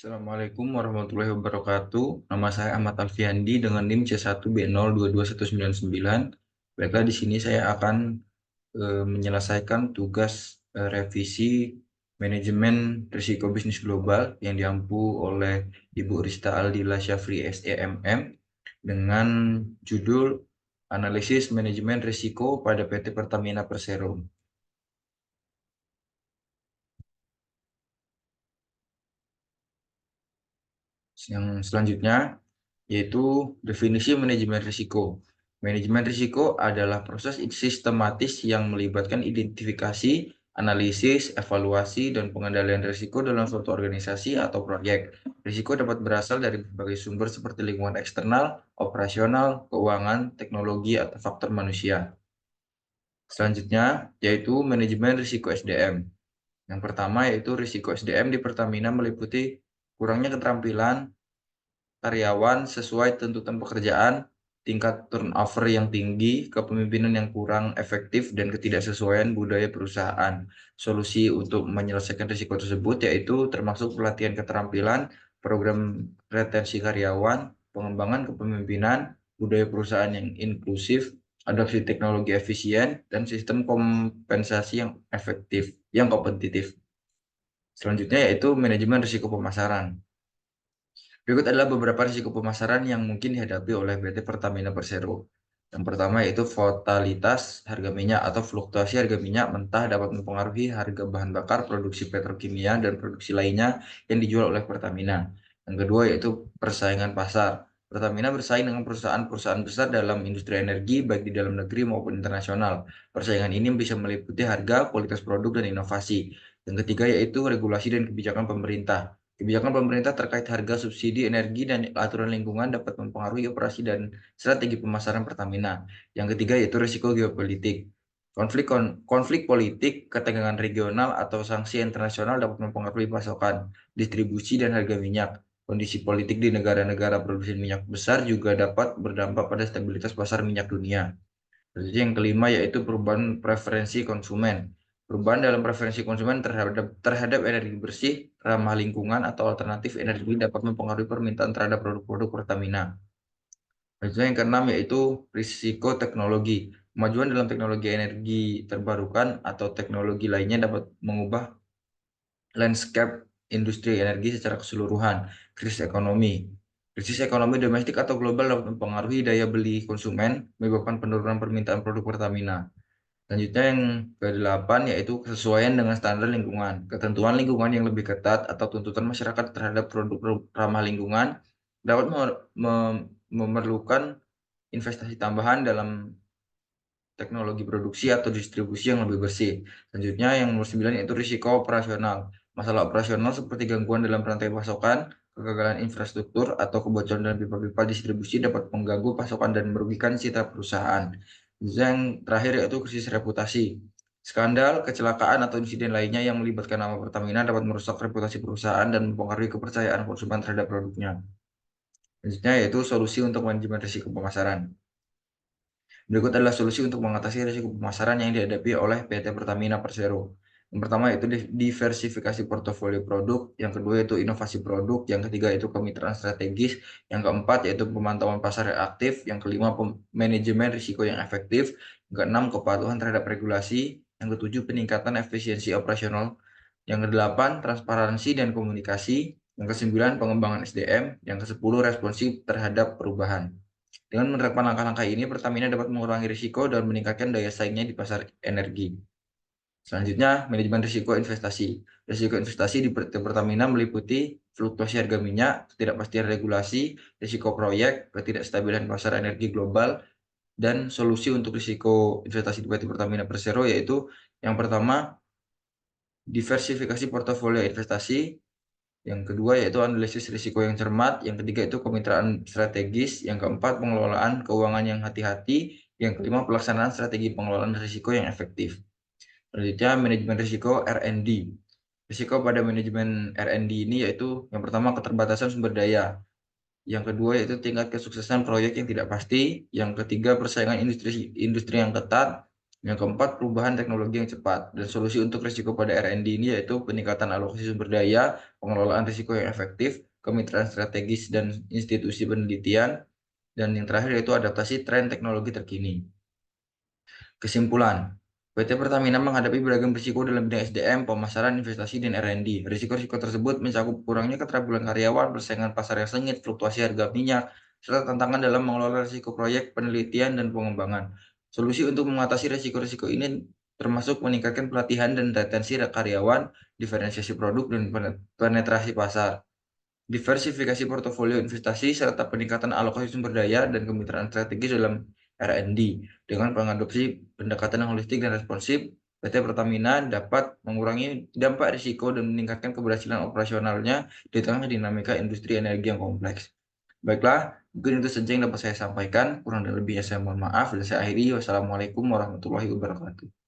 Assalamualaikum warahmatullahi wabarakatuh. Nama saya Ahmad Alfiandi dengan NIM C1B022199. Baiklah, di sini saya akan menyelesaikan tugas revisi manajemen risiko bisnis global yang diampu oleh Ibu Rista Aldila Syafri SEMM dengan judul Analisis Manajemen Risiko pada PT Pertamina Persero. Yang selanjutnya yaitu definisi manajemen risiko. Manajemen risiko adalah proses sistematis yang melibatkan identifikasi, analisis, evaluasi, dan pengendalian risiko dalam suatu organisasi atau proyek. Risiko dapat berasal dari berbagai sumber seperti lingkungan eksternal, operasional, keuangan, teknologi, atau faktor manusia. Selanjutnya yaitu manajemen risiko SDM. Yang pertama yaitu risiko SDM di Pertamina meliputi kurangnya keterampilan karyawan sesuai tuntutan pekerjaan, tingkat turnover yang tinggi, kepemimpinan yang kurang efektif, dan ketidaksesuaian budaya perusahaan. Solusi untuk menyelesaikan risiko tersebut yaitu termasuk pelatihan keterampilan, program retensi karyawan, pengembangan kepemimpinan, budaya perusahaan yang inklusif, adopsi teknologi efisien, dan sistem kompensasi yang efektif, yang kompetitif. Selanjutnya yaitu manajemen risiko pemasaran. Berikut adalah beberapa risiko pemasaran yang mungkin dihadapi oleh PT Pertamina Persero. Yang pertama yaitu volatilitas harga minyak atau fluktuasi harga minyak mentah dapat mempengaruhi harga bahan bakar produksi petrokimia dan produksi lainnya yang dijual oleh Pertamina. Yang kedua yaitu persaingan pasar. Pertamina bersaing dengan perusahaan-perusahaan besar dalam industri energi baik di dalam negeri maupun internasional. Persaingan ini bisa meliputi harga, kualitas produk, dan inovasi. Yang ketiga yaitu regulasi dan kebijakan pemerintah. Kebijakan pemerintah terkait harga subsidi energi dan aturan lingkungan dapat mempengaruhi operasi dan strategi pemasaran Pertamina. Yang ketiga yaitu risiko geopolitik. Konflik politik, ketegangan regional, atau sanksi internasional dapat mempengaruhi pasokan, distribusi, dan harga minyak. Kondisi politik di negara-negara produsen minyak besar juga dapat berdampak pada stabilitas pasar minyak dunia. Jadi yang kelima yaitu perubahan preferensi konsumen. Perubahan dalam preferensi konsumen terhadap energi bersih, ramah lingkungan, atau alternatif energi dapat mempengaruhi permintaan terhadap produk-produk Pertamina. Selanjutnya yang keenam yaitu risiko teknologi. Kemajuan dalam teknologi energi terbarukan atau teknologi lainnya dapat mengubah landscape industri energi secara keseluruhan. Krisis ekonomi domestik atau global dapat mempengaruhi daya beli konsumen, menyebabkan penurunan permintaan produk Pertamina. Selanjutnya yang ke-8 yaitu kesesuaian dengan standar lingkungan. Ketentuan lingkungan yang lebih ketat atau tuntutan masyarakat terhadap produk ramah lingkungan dapat memerlukan investasi tambahan dalam teknologi produksi atau distribusi yang lebih bersih. Selanjutnya yang nomor 9 yaitu risiko operasional. Masalah operasional seperti gangguan dalam rantai pasokan, kegagalan infrastruktur, atau kebocoran dalam pipa-pipa distribusi dapat mengganggu pasokan dan merugikan citra perusahaan. Yang terakhir yaitu krisis reputasi. Skandal, kecelakaan, atau insiden lainnya yang melibatkan nama Pertamina dapat merusak reputasi perusahaan dan mempengaruhi kepercayaan konsumen terhadap produknya. Selanjutnya yaitu solusi untuk manajemen risiko pemasaran. Berikut adalah solusi untuk mengatasi risiko pemasaran yang dihadapi oleh PT Pertamina Persero. Yang pertama yaitu diversifikasi portofolio produk, yang kedua yaitu inovasi produk, yang ketiga yaitu kemitraan strategis, yang keempat yaitu pemantauan pasar yang aktif, yang kelima manajemen risiko yang efektif, yang keenam kepatuhan terhadap regulasi, yang ketujuh peningkatan efisiensi operasional, yang kedelapan transparansi dan komunikasi, yang kesembilan pengembangan SDM, yang kesepuluh responsif terhadap perubahan. Dengan menerapkan langkah-langkah ini, Pertamina dapat mengurangi risiko dan meningkatkan daya saingnya di pasar energi. Selanjutnya, manajemen risiko investasi. Risiko investasi di Pertamina meliputi fluktuasi harga minyak, ketidakpastian regulasi, risiko proyek, ketidakstabilan pasar energi global, dan solusi untuk risiko investasi di PT Pertamina Persero yaitu yang pertama, diversifikasi portofolio investasi, yang kedua yaitu analisis risiko yang cermat, yang ketiga itu kemitraan strategis, yang keempat pengelolaan keuangan yang hati-hati, yang kelima pelaksanaan strategi pengelolaan risiko yang efektif. Selanjutnya manajemen risiko R&D. Risiko pada manajemen R&D ini yaitu yang pertama keterbatasan sumber daya, yang kedua yaitu tingkat kesuksesan proyek yang tidak pasti, yang ketiga persaingan industri yang ketat, Yang keempat, perubahan teknologi yang cepat. Dan solusi untuk risiko pada R&D ini yaitu peningkatan alokasi sumber daya, pengelolaan risiko yang efektif, kemitraan strategis dan institusi penelitian, dan yang terakhir yaitu adaptasi tren teknologi terkini. Kesimpulan, PT Pertamina menghadapi beragam risiko dalam bidang SDM, pemasaran, investasi, dan R&D. Risiko-risiko tersebut mencakup kurangnya keterampilan karyawan, persaingan pasar yang sengit, fluktuasi harga minyak, serta tantangan dalam mengelola risiko proyek, penelitian, dan pengembangan. Solusi untuk mengatasi risiko-risiko ini termasuk meningkatkan pelatihan dan retensi karyawan, diferensiasi produk, dan penetrasi pasar, diversifikasi portofolio investasi, serta peningkatan alokasi sumber daya dan kemitraan strategis dalam R&D. Dengan mengadopsi pendekatan yang holistik dan responsif, PT Pertamina dapat mengurangi dampak risiko dan meningkatkan keberhasilan operasionalnya di tengah dinamika industri energi yang kompleks. Baiklah, mungkin itu saja yang dapat saya sampaikan. Kurang dan lebihnya saya mohon maaf. Dan saya akhiri. Wassalamualaikum warahmatullahi wabarakatuh.